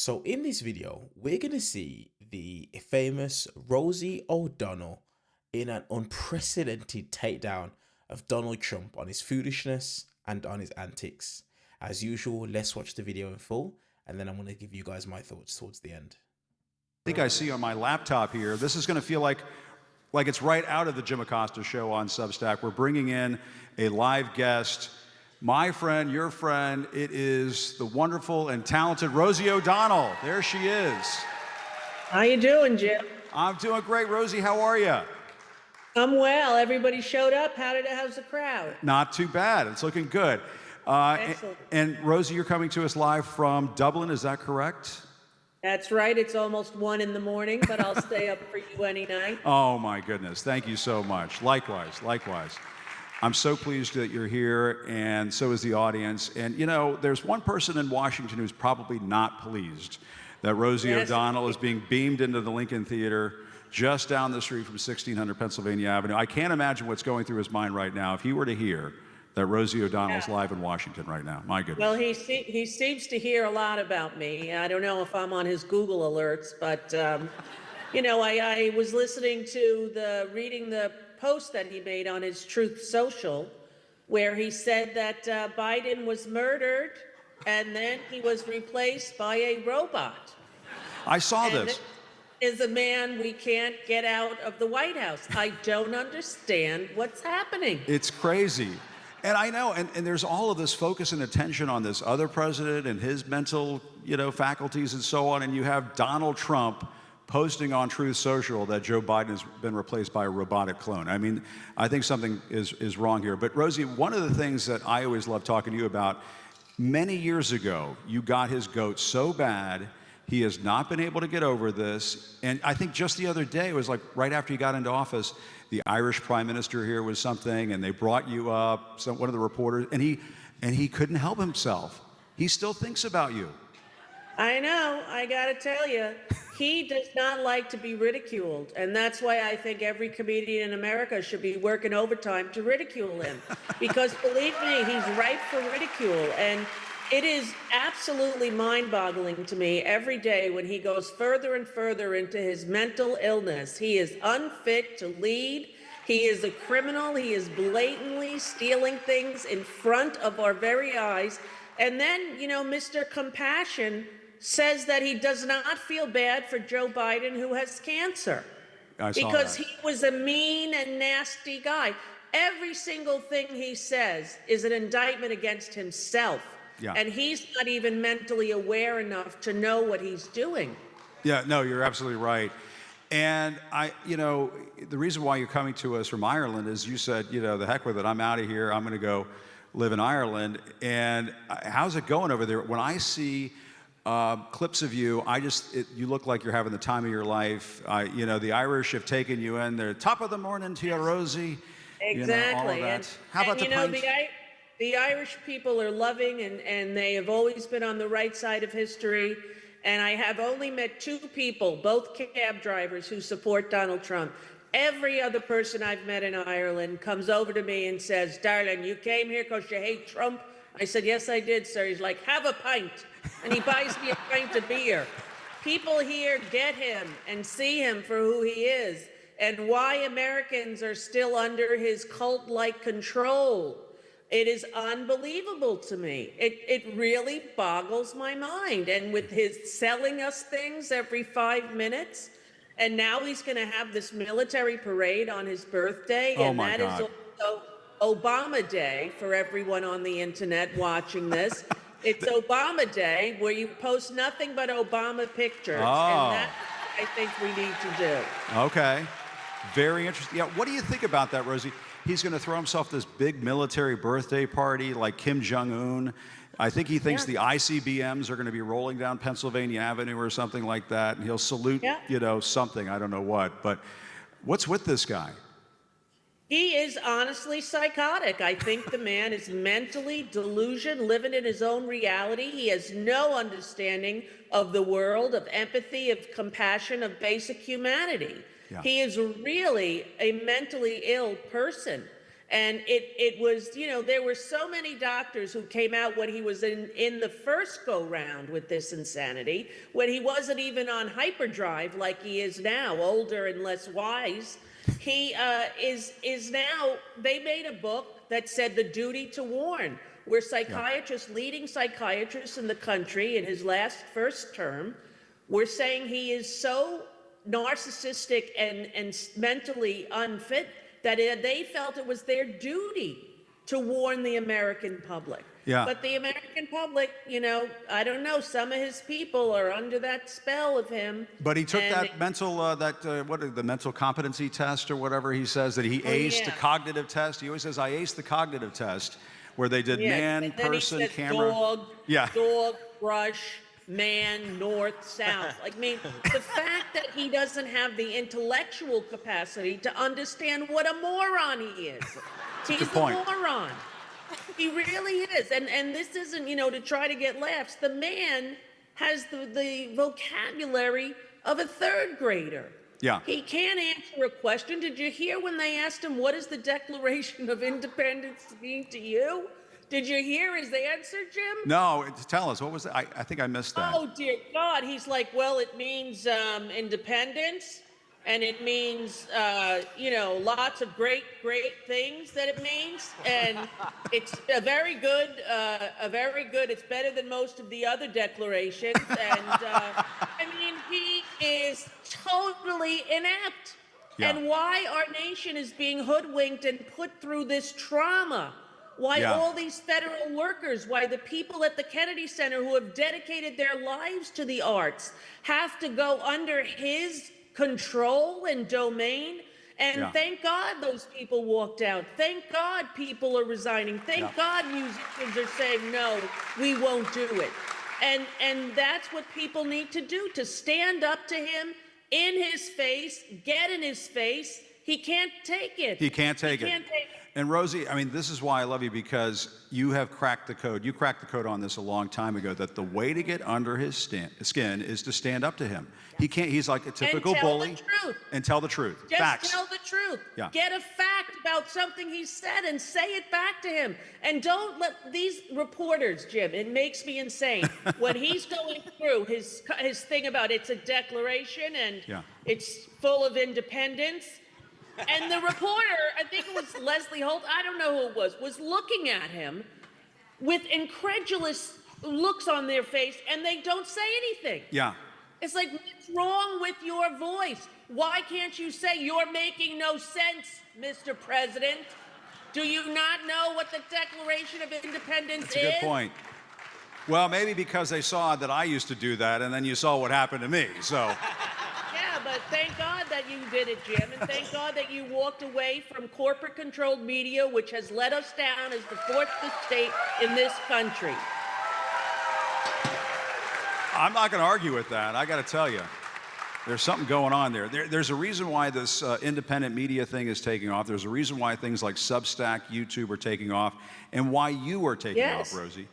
So in this video, we're going to see the famous Rosie O'Donnell in an unprecedented takedown of Donald Trump on his foolishness and on his antics. As usual, let's watch the video in full, and then I'm going to give you guys my thoughts towards the end. I think I see on my laptop here, this is going to feel like it's right out of the Jim Acosta Show on Substack. We're bringing in a live guest, my friend, your friend. It is the wonderful and talented Rosie O'Donnell. There she is. How you doing, Jim? I'm doing great. Rosie, how are you? I'm well. Everybody showed up. How's the crowd? Not too bad. It's looking good. Excellent. And Rosie, you're coming to us live from Dublin, is that correct? That's right. It's almost 1 in the morning, but I'll stay up for you any night. Oh my goodness. Thank you so much. Likewise, likewise. I'm so pleased that you're here, and so is the audience. And you know, there's one person in Washington who's probably not pleased that Rosie O'Donnell is being beamed into the Lincoln Theater just down the street from 1600 Pennsylvania Avenue. I can't imagine what's going through his mind right now if he were to hear that Rosie O'Donnell's live in Washington right now. My goodness. Well, he seems to hear a lot about me. I don't know if I'm on his Google alerts, but you know, I was listening to reading the post that he made on his Truth Social, where he said that Biden was murdered and then he was replaced by a robot. I saw this. Is a man we can't get out of the White House. I don't understand what's happening. It's crazy. And I know, and there's all of this focus and attention on this other president and his mental, faculties and so on, and you have Donald Trump posting on Truth Social that Joe Biden has been replaced by a robotic clone. I mean, I think something is wrong here. But Rosie, one of the things that I always love talking to you about, many years ago, you got his goat so bad, he has not been able to get over this. And I think just the other day, it was like right after he got into office, the Irish Prime Minister here was something, and they brought you up, one of the reporters, and he couldn't help himself. He still thinks about you. I know, I gotta tell you, he does not like to be ridiculed. And that's why I think every comedian in America should be working overtime to ridicule him. Because believe me, he's ripe for ridicule. And it is absolutely mind-boggling to me every day when he goes further and further into his mental illness. He is unfit to lead. He is a criminal. He is blatantly stealing things in front of our very eyes. And then, Mr. Compassion says that he does not feel bad for Joe Biden, who has cancer, because he was a mean and nasty guy. Every single thing he says is an indictment against himself. Yeah. And he's not even mentally aware enough to know what he's doing. Yeah, no, you're absolutely right. And the reason why you're coming to us from Ireland is you said, the heck with it, I'm out of here. I'm going to go live in Ireland. And how's it going over there? When I see clips of you, you look like you're having the time of your life. The Irish have taken you in. They're top of the morning to you, Rosie. Exactly. All of that. How about the French? The Irish people are loving, and they have always been on the right side of history. And I have only met 2 people, both cab drivers, who support Donald Trump. Every other person I've met in Ireland comes over to me and says, "Darling, you came here because you hate Trump?" I said, "Yes, I did, sir." He's like, "Have a pint." And he buys me a pint of beer. People here get him and see him for who he is, and why Americans are still under his cult-like control. It is unbelievable to me. It really boggles my mind. And with his selling us things every 5 minutes, and now he's going to have this military parade on his birthday, and that is also Obama Day for everyone on the internet watching this. It's Obama Day, where you post nothing but Obama pictures, and that's what I think we need to do. Okay, very interesting. Yeah, what do you think about that, Rosie? He's going to throw himself this big military birthday party like Kim Jong-un. I think he thinks the ICBMs are going to be rolling down Pennsylvania Avenue or something like that, and he'll salute, something, I don't know what. But what's with this guy? He is honestly psychotic. I think the man is mentally delusioned, living in his own reality. He has no understanding of the world, of empathy, of compassion, of basic humanity. Yeah. He is really a mentally ill person. And it was, you know, there were so many doctors who came out when he was in the first go round with this insanity, when he wasn't even on hyperdrive like he is now, older and less wise. He is now, they made a book that said The Duty to Warn, where psychiatrists, leading psychiatrists in the country in his first term, were saying he is so narcissistic and mentally unfit that they felt it was their duty to warn the American public. Yeah. But the American public, you know, I don't know, some of his people are under that spell of him. But he took that mental, the mental competency test or whatever he says, that he aced the cognitive test. He always says, I aced the cognitive test, where they did man, person, camera. Dog, brush, man, north, south. I mean, the fact that he doesn't have the intellectual capacity to understand what a moron he is. He's a moron. He really is. And this isn't, you know, to try to get laughs. The man has the vocabulary of a third grader. Yeah. He can't answer a question. Did you hear when they asked him, what does the Declaration of Independence mean to you? Did you hear his answer, Jim? No, tell us. What was it? I think I missed that. Oh, dear God. He's like, well, it means independence, and it means, you know, lots of great things that it means. And it's a very good, it's better than most of the other declarations. And, I mean, he is totally inept. Yeah. And why our nation is being hoodwinked and put through this trauma. Why all these federal workers, why the people at the Kennedy Center who have dedicated their lives to the arts have to go under his control and domain. And thank God those people walked out. Thank God people are resigning. Thank God musicians are saying, no, we won't do it. And that's what people need to do, to stand up to him in his face, get in his face. He can't take it. He can't take it. And Rosie, I mean, this is why I love you, because you have cracked the code. You cracked the code on this a long time ago, that the way to get under his skin is to stand up to him. He can't, he's like a typical bully. And tell the truth. And tell the truth. Just Facts. tell the truth. Yeah. Get a fact about something he said and say it back to him. And don't let these reporters, Jim, it makes me insane. When he's going through his thing about it's a declaration and it's full of independence, and the reporter, I think it was Leslie Holt, I don't know who it was looking at him with incredulous looks on their face, and they don't say anything. Yeah. It's like, what's wrong with your voice? Why can't you say you're making no sense, Mr. President? Do you not know what the Declaration of Independence is? That's a good point. Well, maybe because they saw that I used to do that, and then you saw what happened to me, so. But thank God that you did it, Jim, and thank God that you walked away from corporate-controlled media, which has let us down as the fourth estate in this country. I'm not going to argue with that. I got to tell you, there's something going on there. There's a reason why this independent media thing is taking off. There's a reason why things like Substack, YouTube are taking off, and why you are taking off, Rosie.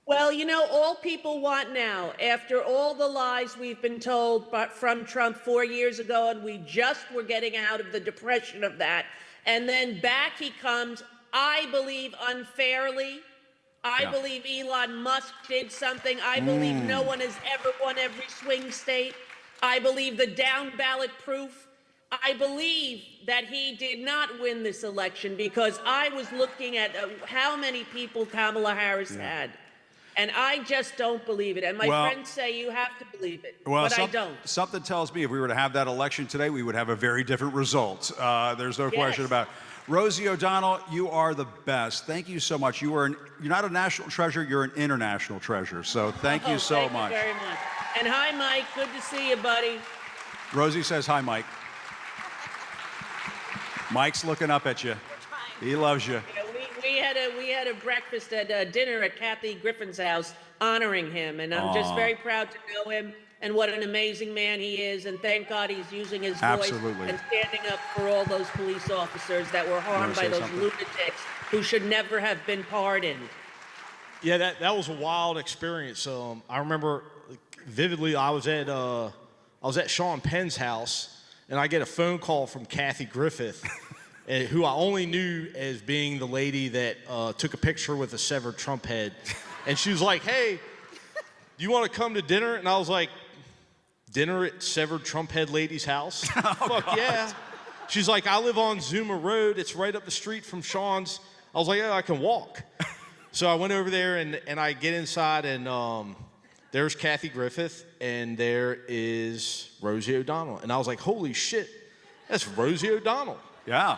Well, you know, all people want now, after all the lies we've been told from Trump 4 years ago, and we just were getting out of the depression of that, and then back he comes, I believe unfairly. I believe Elon Musk did something. I believe no one has ever won every swing state. I believe the down ballot proof. I believe that he did not win this election, because I was looking at how many people Kamala Harris had. And I just don't believe it. And my friends say you have to believe it, but I don't. Something tells me if we were to have that election today, we would have a very different result. There's no question about it. Rosie O'Donnell, you are the best. Thank you so much. You're not a national treasure, you're an international treasure. So thank you so much. Thank you very much. And hi, Mike. Good to see you, buddy. Rosie says hi, Mike. Mike's looking up at you. He loves you. We had a breakfast at dinner at Kathy Griffin's house honoring him, and I'm just very proud to know him and what an amazing man he is, and thank God he's using his voice and standing up for all those police officers that were harmed by those lunatics who should never have been pardoned. Yeah, that was a wild experience. I remember vividly, I was at Sean Penn's house, and I get a phone call from Kathy Griffith. who I only knew as being the lady that took a picture with a severed Trump head. And she was like, hey, do you want to come to dinner? And I was like, dinner at severed Trump head lady's house? Fuck yeah. She's like, I live on Zuma Road. It's right up the street from Sean's. I was like, yeah, I can walk. So I went over there and I get inside and there's Kathy Griffith and there is Rosie O'Donnell. And I was like, holy shit, that's Rosie O'Donnell. Yeah.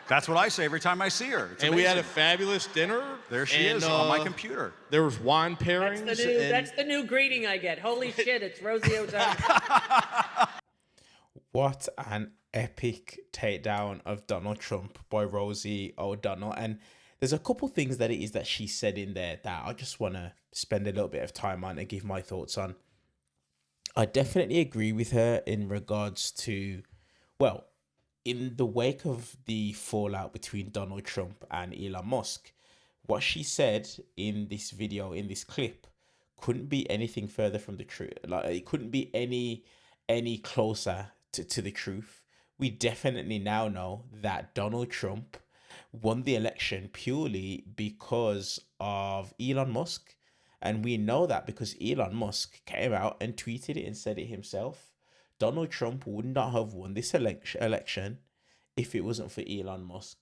That's what I say every time I see her. It's and amazing. we had a fabulous dinner. There she is on my computer. There was wine pairings. That's the new greeting I get. Holy shit, it's Rosie O'Donnell. What an epic takedown of Donald Trump by Rosie O'Donnell. And there's a couple things that it is that she said in there that I just want to spend a little bit of time on and give my thoughts on. I definitely agree with her in regards to, well, in the wake of the fallout between Donald Trump and Elon Musk, what she said in this video, in this clip, couldn't be anything further from the truth. Like, it couldn't be any closer to the truth. We definitely now know that Donald Trump won the election purely because of Elon Musk. And we know that because Elon Musk came out and tweeted it and said it himself. Donald Trump would not have won this election if it wasn't for Elon Musk.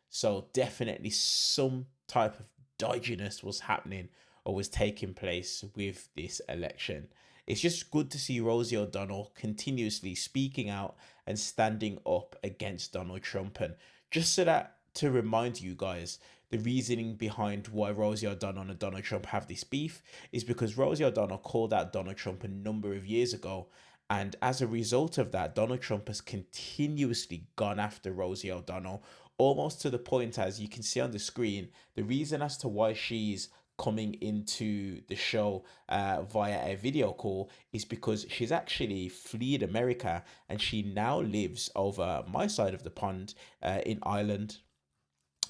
So definitely some type of dodginess was happening or was taking place with this election. It's just good to see Rosie O'Donnell continuously speaking out and standing up against Donald Trump. And just so that, to remind you guys, the reasoning behind why Rosie O'Donnell and Donald Trump have this beef is because Rosie O'Donnell called out Donald Trump a number of years ago. And as a result of that, Donald Trump has continuously gone after Rosie O'Donnell, almost to the point, as you can see on the screen, the reason as to why she's coming into the show via a video call is because she's actually fled America and she now lives over my side of the pond in Ireland.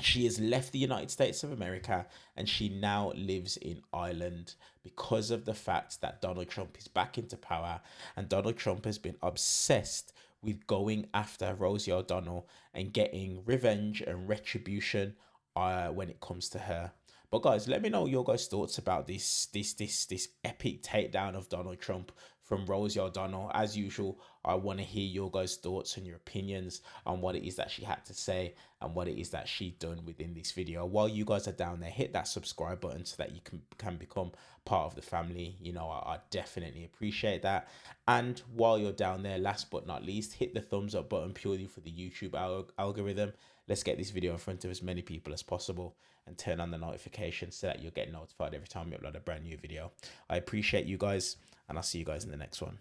She has left the United States of America and she now lives in Ireland because of the fact that Donald Trump is back into power and Donald Trump has been obsessed with going after Rosie O'Donnell and getting revenge and retribution when it comes to her. But guys, let me know your guys' thoughts about this epic takedown of Donald Trump from Rosie O'Donnell. As usual, I want to hear your guys' thoughts and your opinions on what it is that she had to say and what it is that she done within this video. While you guys are down there, hit that subscribe button so that you can become part of the family. You know, I definitely appreciate that. And while you're down there, last but not least, hit the thumbs up button purely for the YouTube algorithm. Let's get this video in front of as many people as possible and turn on the notifications so that you'll get notified every time we upload a brand new video. I appreciate you guys and I'll see you guys in the next one.